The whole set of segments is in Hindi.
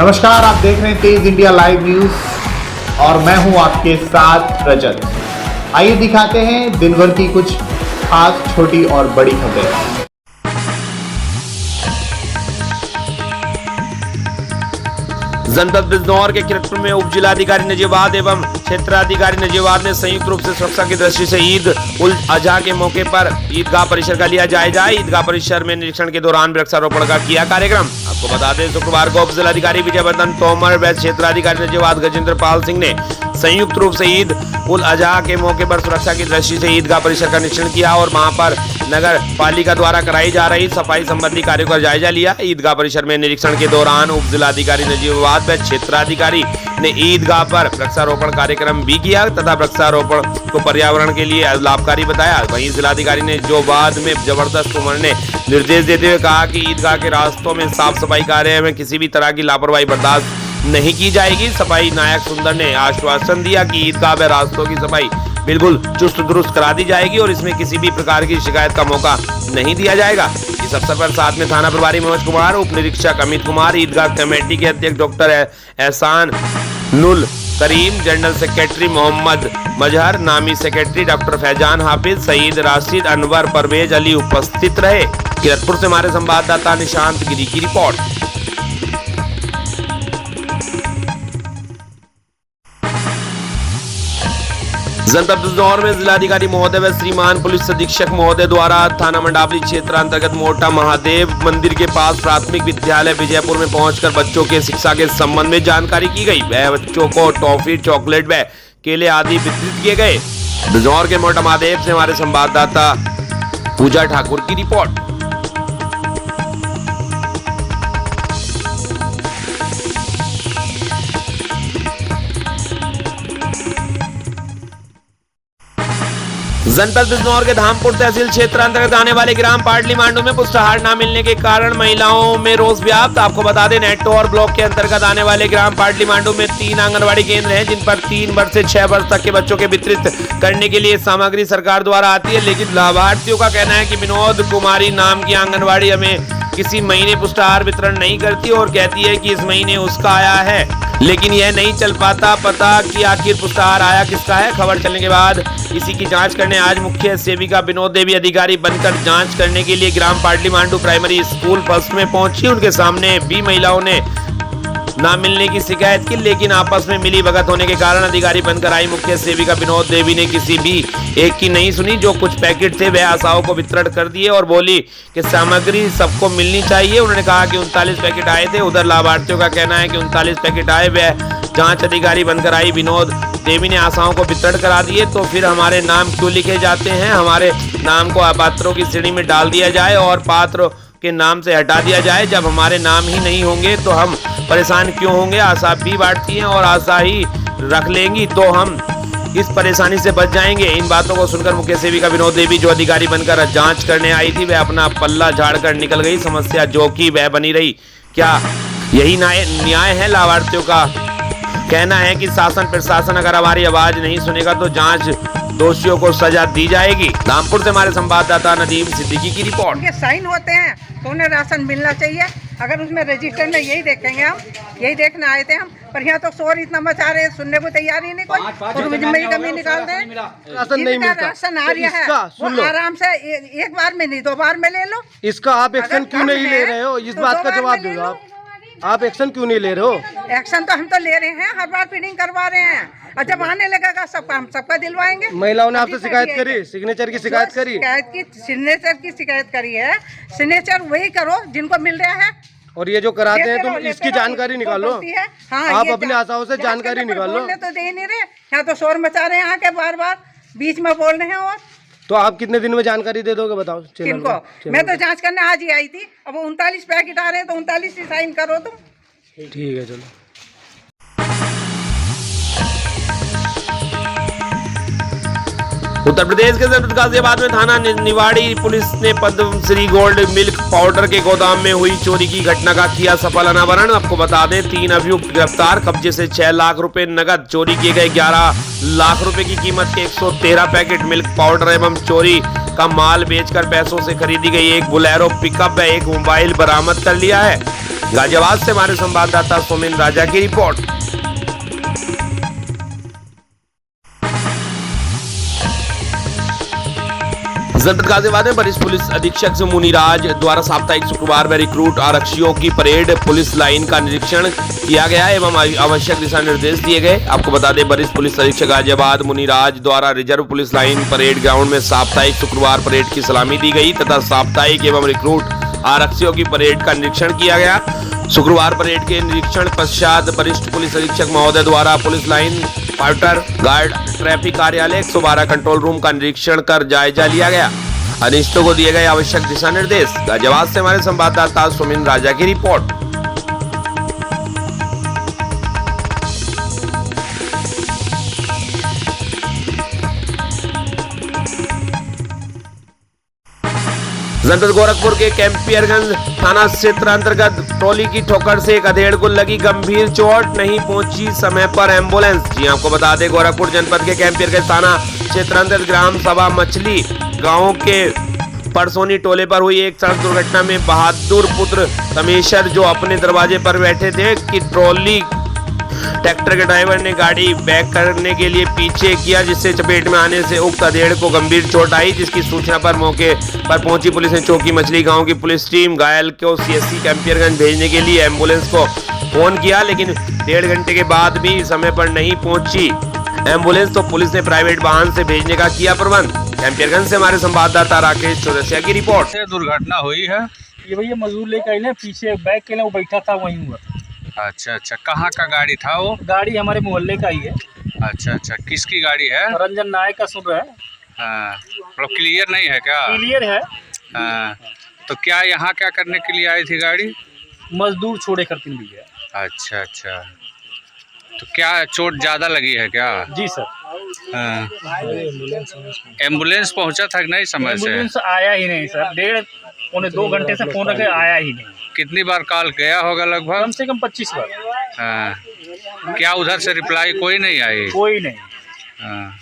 नमस्कार, आप देख रहे हैं तेज इंडिया लाइव न्यूज और मैं हूं आपके साथ रजत। आइए दिखाते हैं दिन भर की कुछ खास छोटी और बड़ी खबरें। जनपद बिजनौर के किरतपुर में उप जिलाधिकारी नजीबाद एवं क्षेत्राधिकारी नजीबाद ने संयुक्त रूप से सुरक्षा की दृष्टि से ईद उल अजहा के मौके पर ईदगाह परिसर का लिया जायजा। ईदगाह परिसर में निरीक्षण के दौरान वृक्षारोपण का किया कार्यक्रम। आपको बता दें, शुक्रवार को उप जिलाधिकारी विजय वर्धन तोमर व क्षेत्राधिकारी नजीबाद गजेंद्र पाल सिंह ने संयुक्त रूप से ईद उल अजहा के मौके पर सुरक्षा की दृष्टि से ईदगाह परिसर का निरीक्षण किया और वहां पर नगर पालिका द्वारा कराई जा रही सफाई संबंधी कार्यों का जायजा लिया। ईदगाह परिसर में निरीक्षण के दौरान उप जिलाधिकारी नजीबाद व क्षेत्राधिकारी ने ईदगाह पर वृक्षारोपण कार्यक्रम भी किया तथा वृक्षारोपण को पर्यावरण के लिए लाभकारी बताया। वहीं जिलाधिकारी ने जो बाद में जबरदस्त उमर ने निर्देश देते हुए कहा कि ईदगाह के रास्तों में साफ सफाई कार्य में किसी भी तरह की लापरवाही बर्दाश्त नहीं की जाएगी। सफाई नायक सुंदर ने आश्वासन दिया कि ईदगाह व रास्तों की सफाई बिल्कुल चुस्त दुरुस्त करा दी जाएगी और इसमें किसी भी प्रकार की शिकायत का मौका नहीं दिया जाएगा। इस अवसर पर साथ में थाना प्रभारी मनोज कुमार, उप निरीक्षक अमित कुमार, ईदगाह कमेटी के अध्यक्ष डॉक्टर एहसान नुल करीम, जनरल सेक्रेटरी मोहम्मद मजहर, नामी सेक्रेटरी डॉक्टर फैजान हाफिज, सईद राशिद, अनवर, परवेज अली उपस्थित रहे। किरतपुर से हमारे संवाददाता निशांत गिरी की रिपोर्ट। जनपद बिजनौर में जिलाधिकारी महोदय व श्रीमान पुलिस अधीक्षक महोदय द्वारा थाना मंडावली क्षेत्र अंतर्गत मोटा महादेव मंदिर के पास प्राथमिक विद्यालय विजयपुर में पहुंचकर बच्चों के शिक्षा के संबंध में जानकारी की गई। वह बच्चों को टॉफी, चॉकलेट व केले आदि वितरित किए गए। बिजनौर के मोटा महादेव से हमारे संवाददाता पूजा ठाकुर की रिपोर्ट। जनपद बिजनौर के धामपुर तहसील क्षेत्र अंतर्गत आने वाले ग्राम पाटली मांडू में पुष्टाहार न मिलने के कारण महिलाओं में रोष व्याप्त। आपको बता दें, नेटोर ब्लॉक के अंतर्गत आने वाले ग्राम पाटली मांडू में 3 आंगनबाड़ी केंद्र हैं जिन पर 3 वर्ष से 6 वर्ष तक के बच्चों के वितरित करने के लिए सामग्री सरकार द्वारा आती है, लेकिन लाभार्थियों का कहना है कि विनोद कुमारी नाम की आंगनबाड़ी हमें किसी महीने पुष्टाहार वितरण नहीं करती और कहती है कि इस महीने उसका आया है, लेकिन यह नहीं चल पाता पता कि आखिर पुष्टाहार आया किसका है। खबर चलने के बाद इसी की जांच करने आज मुख्य सेविका विनोद देवी अधिकारी बनकर जांच करने के लिए ग्राम पाटली मांडू प्राइमरी स्कूल फर्स्ट में पहुंची। उनके सामने भी महिलाओं ने ना मिलने की शिकायत की, लेकिन आपस में मिली भगत होने के कारण अधिकारी बनकर आई मुख्य सेविका विनोद देवी ने किसी भी एक की नहीं सुनी। जो कुछ पैकेट थे वह आशाओं को वितरण कर दिए और बोली कि सामग्री सबको मिलनी चाहिए। उन्होंने कहा कि 39 पैकेट आए थे। उधर लाभार्थियों का कहना है कि 39 पैकेट आए, वह जांच अधिकारी बनकर आई विनोद देवी ने आशाओं को वितरण करा दिए, तो फिर हमारे नाम क्यों लिखे जाते हैं? हमारे नाम को अपात्रों की श्रेणी में डाल दिया जाए और पात्र के नाम से हटा दिया जाए। जब हमारे नाम ही नहीं होंगे तो हम परेशान क्यों होंगे? आशा भी बांटती हैं और आशा ही रख लेंगी तो हम इस परेशानी से बच जाएंगे। इन बातों को सुनकर मुख्य सेविका विनोद देवी जो अधिकारी बनकर जांच करने आई थी वह अपना पल्ला झाड़कर निकल गई। समस्या जो कि वह बनी रही। क्या यही न्याय है? लाभार्थियों का कहना है कि शासन प्रशासन अगर हमारी आवाज नहीं सुनेगा तो जांच दोषियों को सजा दी जाएगी। धामपुर से हमारे संवाददाता नदीम सिद्दीकी की रिपोर्ट। उनके साइन होते हैं तो उन्हें राशन मिलना चाहिए। अगर उसमें रजिस्टर में यही देखेंगे, हम यही देखने आए थे हम, पर यहाँ तो शोर इतना मचा रहे, सुनने को तैयार ही नहीं कोई। तो मेरी कमी निकाल दे। राशन नहीं मिलता, राशन आ रहा है वो आराम से एक बार में नहीं 2 बार में ले लो। इसका आप एक्शन क्यों नहीं ले रहे हो? इस बात का जवाब दो आप एक्शन क्यों नहीं ले रहे हो? एक्शन तो हम तो ले रहे हैं, हर बार फीडिंग करवा रहे हैं और जब आने लगेगा सबका हम सबका दिलवाएंगे। महिलाओं ने आपसे शिकायत करी, सिग्नेचर की शिकायत करी? सिग्नेचर की शिकायत करी है। सिग्नेचर वही करो जिनको मिल रहा है और ये जो कराते हैं तुम इसकी जानकारी निकालो। हाँ, आप अपने आशाओं से जानकारी निकालो। तो दे नहीं रहे, यहाँ तो शोर मचा रहे हैं, यहाँ के बार बार बीच में बोल रहे हैं। और तो आप कितने दिन में जानकारी दे दोगे बताओ? किनको? मैं तो जांच करने आज ही आई थी। अब 39 पैकेट आ रहे हैं तो 39 ही साइन करो तुम। ठीक है, चलो। उत्तर प्रदेश के जनपद गाजियाबाद में थाना निवाड़ी पुलिस ने पद्मश्री गोल्ड मिल्क पाउडर के गोदाम में हुई चोरी की घटना का किया सफल अनावरण। आपको बता दें, 3 अभियुक्त गिरफ्तार। कब्जे से 6 लाख रुपए नगद, चोरी किए गए 11 लाख रुपए की कीमत के 113 पैकेट मिल्क पाउडर एवं चोरी का माल बेचकर पैसों से खरीदी गई एक बोलेरो पिकअप व एक मोबाइल बरामद कर लिया है। गाजियाबाद से हमारे संवाददाता सोमेन राजा की रिपोर्ट। जनपद गाजियाबाद में वरिष्ठ पुलिस अधीक्षक मुनीराज द्वारा साप्ताहिक शुक्रवार में रिक्रूट आरक्षियों की परेड पुलिस लाइन का निरीक्षण किया गया एवं आवश्यक दिशा निर्देश दिए गए। आपको बता दें, वरिष्ठ पुलिस अधीक्षक गाजियाबाद मुनीराज द्वारा reserve police line parade ground में साप्ताहिक शुक्रवार परेड की सलामी दी गई तथा साप्ताहिक एवं रिक्रूट आरक्षियों की परेड का निरीक्षण किया गया। शुक्रवार परेड के निरीक्षण पश्चात वरिष्ठ पुलिस अधीक्षक महोदय द्वारा पुलिस लाइन पाउटर गार्ड ट्रैफिक कार्यालय 112 कंट्रोल रूम का निरीक्षण कर जायजा लिया गया। अनिष्टों को दिए गए आवश्यक दिशा निर्देश। गाजियाबाद से हमारे संवाददाता सोमेन राजा की रिपोर्ट। जनपद गोरखपुर के कैंपियरगंज थाना क्षेत्र अंतर्गत ट्रॉली की ठोकर से एक अधेड़ को लगी गंभीर चोट, नहीं पहुंची समय पर एम्बुलेंस। जी आपको बता दें, गोरखपुर जनपद के कैंपियरगंज थाना क्षेत्र अंतर्गत ग्राम सभा मछली गांव के परसोनी टोले पर हुई एक सड़क दुर्घटना में बहादुर पुत्र तमेश्वर जो अपने दरवाजे पर बैठे थे कि ट्रॉली ट्रैक्टर के ड्राइवर ने गाड़ी बैक करने के लिए पीछे किया, जिससे चपेट में आने से उक्त अधेड़ को गंभीर चोट आई। जिसकी सूचना पर मौके पर पहुंची पुलिस ने चौकी मछली गांव की पुलिस टीम घायल को सीएससी कैंपियरगंज भेजने के लिए एम्बुलेंस को फोन किया, लेकिन 1.5 घंटे के बाद भी समय पर नहीं पहुंची एम्बुलेंस तो पुलिस ने प्राइवेट वाहन से भेजने का किया प्रबंध। कैंपियरगंज से हमारे संवाददाता राकेश चौरसिया की रिपोर्ट। दुर्घटना हुई है, ये भैया मजदूर लेकर आए पीछे बैग के लिए वो बैठा था वहीं हुआ। अच्छा, कहाँ का गाड़ी था वो? गाड़ी हमारे मोहल्ले का ही है। अच्छा, किसकी गाड़ी है? रंजन नायक का सुन रहा है। हाँ, क्लियर नहीं है क्या? क्लियर है। हाँ, तो क्या यहाँ क्या करने के लिए आई थी गाड़ी? मजदूर छोड़े करती भैया। अच्छा, तो क्या चोट ज्यादा लगी है क्या? जी सर। हाँ, एम्बुलेंस पहुँचा था नहीं समय से? एम्बुलेंस आया ही नहीं सर, 1.5-2 घंटे से फोन रखे आया ही नहीं। कितनी बार कॉल गया होगा लगभग? कम से कम 25 बार। हाँ, क्या उधर से रिप्लाई कोई नहीं आई? कोई नहीं। हाँ।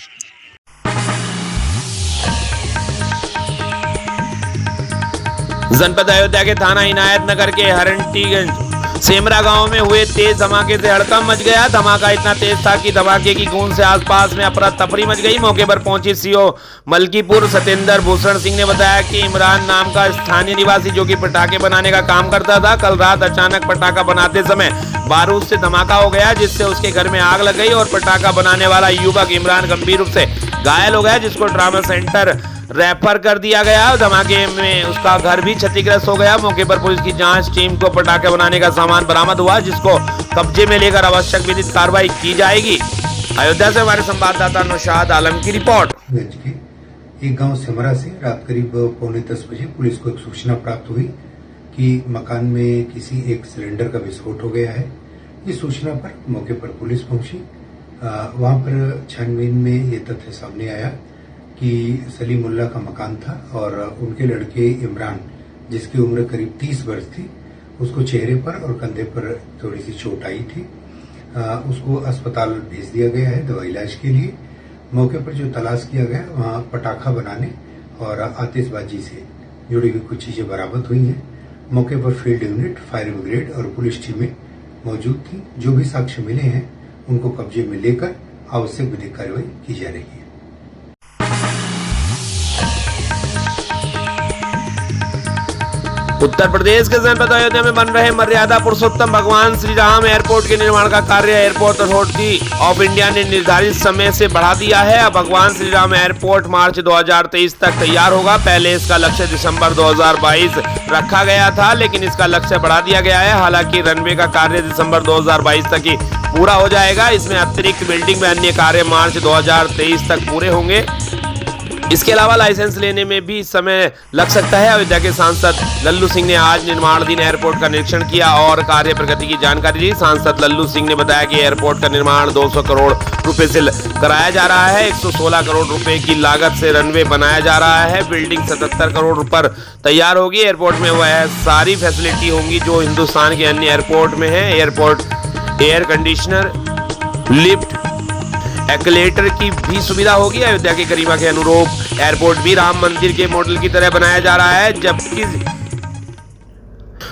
जनपद अयोध्या के थाना इनायत नगर के हरंटीगंज सेमरा गांव में हुए तेज धमाके से हड़कंप मच गया। धमाका इतना तेज था कि धमाके की गूंज से आसपास में अफरा तफरी मच गई। मौके पर पहुंची सीओ मलकीपुर सत्येंद्र भूषण सिंह ने बताया कि इमरान नाम का स्थानीय निवासी जो कि पटाखे बनाने का काम करता था, कल रात अचानक पटाखा बनाते समय बारूद से धमाका हो गया, जिससे उसके घर में आग लग गई और पटाखा बनाने वाला युवक इमरान गंभीर रूप से घायल हो गया, जिसको ट्रॉमा सेंटर रेफर कर दिया गया। धमाके में उसका घर भी क्षतिग्रस्त हो गया। मौके पर पुलिस की जांच टीम को पटाखे बनाने का सामान बरामद हुआ, जिसको कब्जे में लेकर आवश्यक विधिक कार्रवाई की जाएगी। अयोध्या से हमारे संवाददाता नौशाद आलम की रिपोर्ट। एक गांव सेमरा से रात करीब 9:45 बजे पुलिस को एक सूचना प्राप्त हुई कि मकान में किसी एक सिलेंडर का विस्फोट हो गया है। इस सूचना पर मौके पर पुलिस पहुंची। वहां पर छानबीन में ये तथ्य सामने आया कि सलीमुल्लाह का मकान था और उनके लड़के इमरान, जिसकी उम्र करीब 30 वर्ष थी, उसको चेहरे पर और कंधे पर थोड़ी सी चोट आई थी। उसको अस्पताल भेज दिया गया है दवा इलाज के लिए। मौके पर जो तलाश किया गया वहां पटाखा बनाने और आतिशबाजी से जुड़ी हुई कुछ चीजें बरामद हुई हैं। मौके पर फील्ड यूनिट, फायर ब्रिगेड और पुलिस टीमें मौजूद थी। जो भी साक्ष्य मिले हैं उनको कब्जे में लेकर आवश्यक विधिक कार्रवाई की जा रही है। उत्तर प्रदेश के जनपद अयोध्या में बन रहे मर्यादा पुरुषोत्तम भगवान श्री राम एयरपोर्ट के निर्माण का कार्य एयरपोर्ट अथॉरिटी ऑफ इंडिया ने निर्धारित समय से बढ़ा दिया है। अब भगवान श्री राम एयरपोर्ट मार्च 2023 तक तैयार होगा। पहले इसका लक्ष्य दिसंबर 2022 रखा गया था, लेकिन इसका लक्ष्य बढ़ा दिया गया है। हालांकि रनवे का कार्य दिसंबर 2022 तक ही पूरा हो जाएगा। इसमें अतिरिक्त बिल्डिंग में अन्य कार्य मार्च 2023 तक पूरे होंगे। इसके अलावा लाइसेंस लेने में भी समय लग सकता है। अयोध्या के सांसद लल्लू सिंह ने आज निर्माणाधीन एयरपोर्ट का निरीक्षण किया और कार्य प्रगति की जानकारी दी। सांसद लल्लू सिंह ने बताया कि एयरपोर्ट का निर्माण 200 करोड़ रुपए से कराया जा रहा है। 116 करोड़ रुपए की लागत से रनवे बनाया जा रहा है। बिल्डिंग 77 करोड़ पर तैयार होगी। एयरपोर्ट में वह सारी फैसिलिटी होंगी जो हिंदुस्तान के अन्य एयरपोर्ट में है। एयरपोर्ट एयर कंडीशनर, लिफ्ट, एक्लेटर की भी सुविधा होगी। अयोध्या के गरिमा के अनुरूप एयरपोर्ट भी राम मंदिर के मॉडल की तरह बनाया जा रहा है, जबकि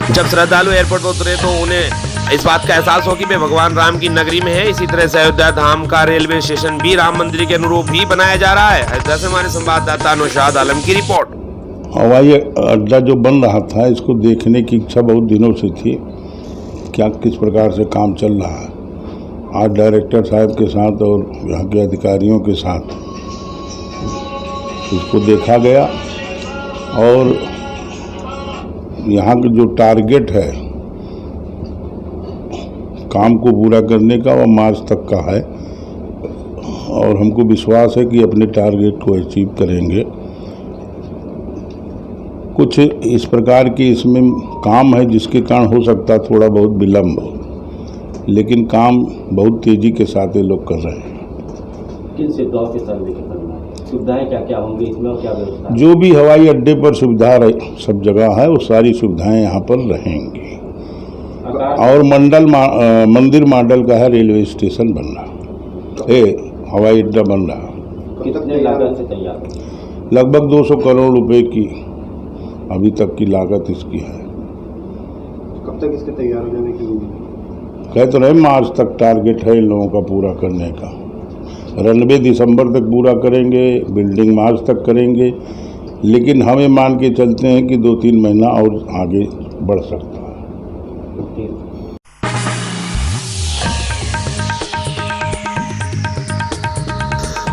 जब श्रद्धालु एयरपोर्ट पर उतरे तो उन्हें इस बात का एहसास हो कि वे भगवान राम की नगरी में है। इसी तरह से अयोध्या धाम का रेलवे स्टेशन भी राम मंदिर के अनुरूप ही बनाया जा रहा है। अयोध्या से हमारे संवाददाता नौशाद आलम की रिपोर्ट। हवाई अड्डा जो बन रहा था, इसको देखने की इच्छा बहुत दिनों से थी, क्या किस प्रकार से काम चल रहा है। आज डायरेक्टर साहब के साथ और यहाँ के अधिकारियों के साथ इसको देखा गया और यहाँ का जो टारगेट है काम को पूरा करने का, वह मार्च तक का है और हमको विश्वास है कि अपने टारगेट को अचीव करेंगे। कुछ इस प्रकार की इसमें काम है जिसके कारण हो सकता है थोड़ा बहुत विलम्ब, लेकिन काम बहुत तेजी के साथ ये लोग कर रहे हैं। किन सुविधाओं के साथ सुविधाएं क्या क्या होंगी इसमें और क्या व्यवस्था? जो भी हवाई अड्डे पर सुविधा सब जगह है वो सारी सुविधाएं यहाँ पर रहेंगी और मंदिर मॉडल का है रेलवे स्टेशन बन रहा है, हवाई अड्डा बन रहा। कितने लागत से तैयार है? लगभग 200 करोड़ रुपए की अभी तक की लागत इसकी है। कब तक इसके तैयार हो जाने की उम्मीद? कह तो रहे मार्च तक टारगेट है इन लोगों का पूरा करने का। रनवे दिसंबर तक पूरा करेंगे, बिल्डिंग मार्च तक करेंगे, लेकिन हमें मान के चलते हैं कि 2-3 महीना और आगे बढ़ सकता है।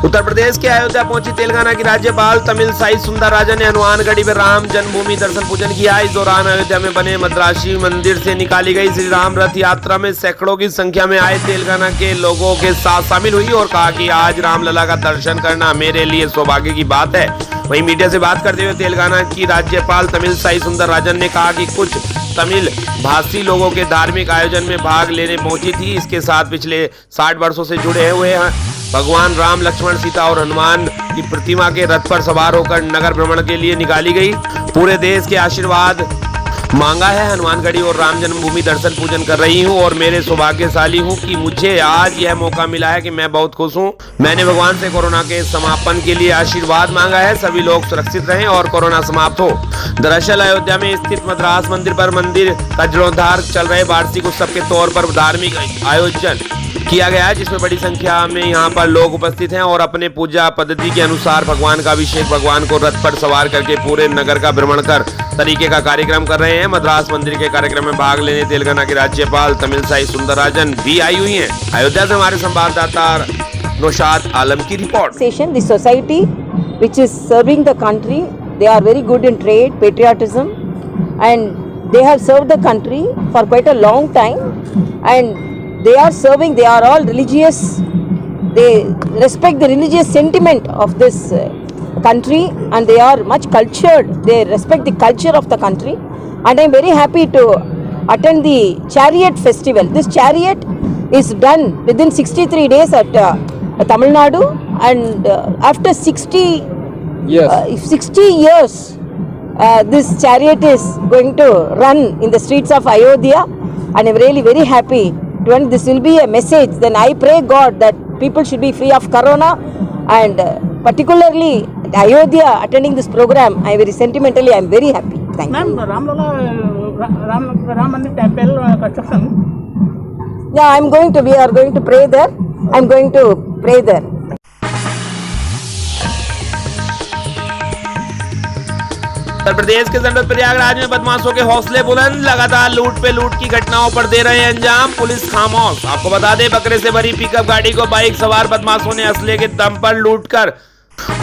उत्तर प्रदेश के अयोध्या पहुंची तेलंगाना की राज्यपाल तमिलसाई सुंदरराजन ने हनुमानगढ़ी में राम जन्मभूमि दर्शन पूजन किया। इस दौरान अयोध्या में बने मद्रासी मंदिर से निकाली गई श्री राम रथ यात्रा में सैकड़ों की संख्या में आए तेलंगाना के लोगों के साथ शामिल हुई और कहा कि आज रामलला का दर्शन करना मेरे लिए सौभाग्य की बात है। वहीं मीडिया से बात करते हुए तेलंगाना की राज्यपाल तमिलसाई सुंदरराजन ने कहा कि कुछ तमिल भाषी लोगों के धार्मिक आयोजन में भाग लेने पहुंची थी। इसके साथ पिछले 60 वर्षों से जुड़े हुए हैं भगवान राम, लक्ष्मण, सीता और हनुमान की प्रतिमा के रथ पर सवार होकर नगर भ्रमण के लिए निकाली गई। पूरे देश के आशीर्वाद मांगा है। हनुमानगढ़ी और राम जन्मभूमि दर्शन पूजन कर रही हूं और मेरे सौभाग्यशाली हूं कि मुझे आज यह मौका मिला है कि मैं बहुत खुश हूं। मैंने भगवान से कोरोना के समापन के लिए आशीर्वाद मांगा है, सभी लोग सुरक्षित रहें और कोरोना समाप्त हो। दरअसल अयोध्या में स्थित मद्रास मंदिर पर मंदिर का जीर्णोद्धार चल रहे वार्षिक उत्सव के तौर पर धार्मिक आयोजन किया गया है, जिसमें बड़ी संख्या में यहाँ पर लोग उपस्थित हैं और अपने पूजा पद्धति के अनुसार भगवान का अभिषेक, भगवान को रथ पर सवार करके पूरे नगर का भ्रमण कर तरीके का कार्यक्रम कर रहे हैं। मद्रास मंदिर के कार्यक्रम में भाग लेने तेलंगाना की राज्यपाल तमिलसाई सुंदरराजन भी आई हुई हैं। अयोध्या से हमारे संवाददाता नौशाद आलम की report. The society which is serving the country, they are very good in trade, patriotism, and they have served the country for quite a long time, and they are serving, they are all religious, they respect the religious sentiment of this country, and they are much cultured, they respect the culture of the country, and I am very happy to attend the chariot festival. This chariot is done within 63 days at Tamil Nadu, and after 60 years this chariot is going to run in the streets of Ayodhya, and I am really very happy. When this will be a message, then I pray God that people should be free of corona, and particularly Ayodhya attending this program, I very sentimentally I am very happy. Thank you. Ma'am, Ram Mandir temple construction. Yeah, we are going to pray there. I am going to pray there. Uttar Pradesh के जनपद प्रयागराज में बदमाशों के हौसले बुलंद, लगातार लूट पे लूट की घटनाओं पर दे रहे हैं अंजाम, पुलिस खामोश। आपको बता दें, बकरे से भरी पिकअप गाड़ी को बाइक सवार बदमाशों ने असले के दम पर लूटकर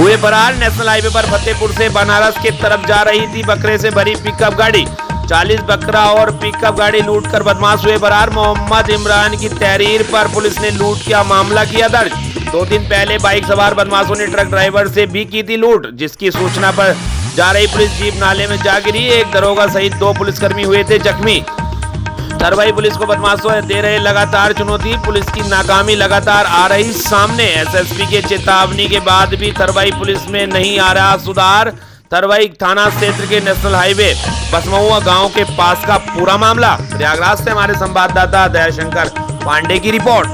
हुए फरार। नेशनल हाईवे पर फतेहपुर से बनारस की तरफ जा रही थी बकरे से भरी पिकअप गाड़ी। 40 बकरा और पिकअप गाड़ी लूटकर बदमाश हुए फरार। मोहम्मद इमरान की तहरीर पर पुलिस ने लूट का मामला किया दर्ज। 2 दिन पहले बाइक सवार बदमाशों ने ट्रक ड्राइवर से भी की थी लूट, जिसकी सूचना पर जा रही पुलिस जीप नाले में जा गिरी। एक दरोगा सहित 2 पुलिसकर्मी हुए थे जख्मी। तरवई पुलिस को बदमाशों दे रहे लगातार चुनौती, पुलिस की नाकामी लगातार आ रही सामने। एसएसपी के चेतावनी के बाद भी तरवई पुलिस में नहीं आ रहा सुधार। तरवई थाना क्षेत्र के नेशनल हाईवे बसमहुआ गांव के पास का पूरा मामला। प्रयागराज से हमारे संवाददाता दयाशंकर पांडे की रिपोर्ट।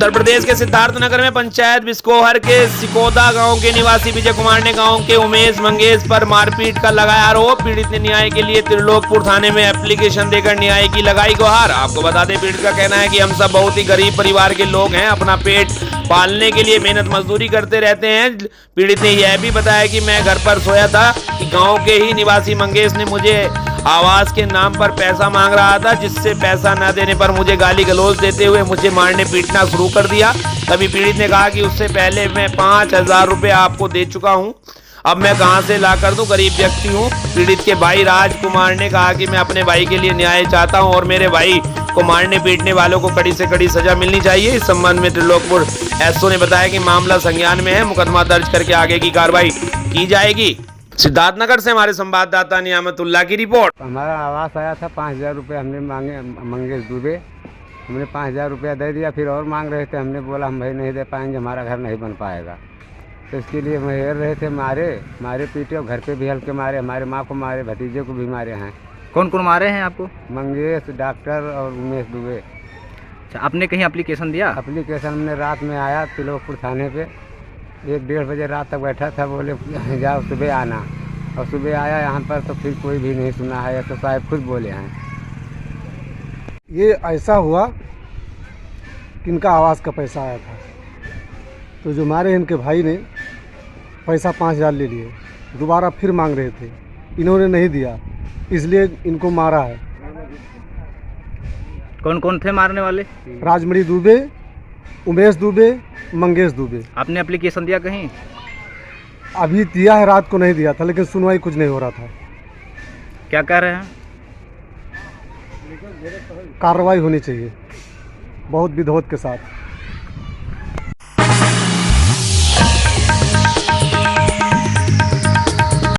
उत्तर प्रदेश के सिद्धार्थनगर में पंचायत बिस्कोहर के सिकोदा गांव के निवासी विजय कुमार ने गांव के उमेश मंगेश पर मारपीट का लगाया आरोप। पीड़ित ने न्याय के लिए त्रिलोकपुर थाने में एप्लीकेशन देकर न्याय की लगाई गुहार। आपको बता दें, पीड़ित का कहना है कि हम सब बहुत ही गरीब परिवार के लोग हैं, अपना पेट पालने के लिए मेहनत मजदूरी करते रहते हैं। पीड़ित ने यह भी बताया कि मैं घर पर सोया था कि गाँव के ही निवासी मंगेश ने मुझे आवास के नाम पर पैसा मांग रहा था, जिससे पैसा न देने पर मुझे गाली गलौज देते हुए मुझे मारने पीटना शुरू कर दिया। तभी पीड़ित ने कहा कि उससे पहले मैं 5,000 रुपए आपको दे चुका हूं, अब मैं कहां से ला कर दूं, गरीब व्यक्ति हूं। पीड़ित के भाई राजकुमार ने कहा कि मैं अपने भाई के लिए न्याय चाहता हूं और मेरे भाई को मारने पीटने वालों को कड़ी से कड़ी सजा मिलनी चाहिए। इस संबंध में त्रिलोकपुर एसओ ने बताया कि मामला संज्ञान में है, मुकदमा दर्ज करके आगे की कार्रवाई की जाएगी। सिद्धार्थनगर से हमारे संवाददाता नियामतुल्लाह की रिपोर्ट। हमारा आवास आया था, 5,000 रुपये हमने मांगे मंगेश दुबे। हमने 5,000 रुपया दे दिया, फिर और मांग रहे थे। हमने बोला हम भाई नहीं दे पाएंगे, हमारा घर नहीं बन पाएगा। तो इसके लिए महेर रहे थे, मारे पीटे और घर पे भी हल्के मारे, हमारे माँ को मारे, भतीजे को भी मारे हैं। कौन कौन मारे हैं आपको? मंगेश, डॉक्टर और उमेश दुबे। अच्छा, आपने कहीं एप्लीकेशन दिया? एप्लीकेशन हमने रात में आया त्रिलोकपुर थाने पे, 1-1:30 बजे रात तक बैठा था। बोले जाओ सुबह आना, और सुबह आया यहाँ पर तो फिर कोई भी नहीं सुना है। ऐसा साहब खुद बोले हैं। ये ऐसा हुआ कि इनका आवास का पैसा आया था, तो जो मारे इनके भाई ने पैसा 5,000 ले लिए, दोबारा फिर मांग रहे थे, इन्होंने नहीं दिया, इसलिए इनको मारा है। कौन कौन थे मारने वाले? राजमणि दुबे, उमेश दुबे, मंगेश दुबे। आपने एप्लीकेशन दिया कहीं? अभी दिया है, रात को नहीं दिया था, लेकिन सुनवाई कुछ नहीं हो रहा था। क्या कह रहे हैं? कार्रवाई होनी चाहिए बहुत विरोध के साथ।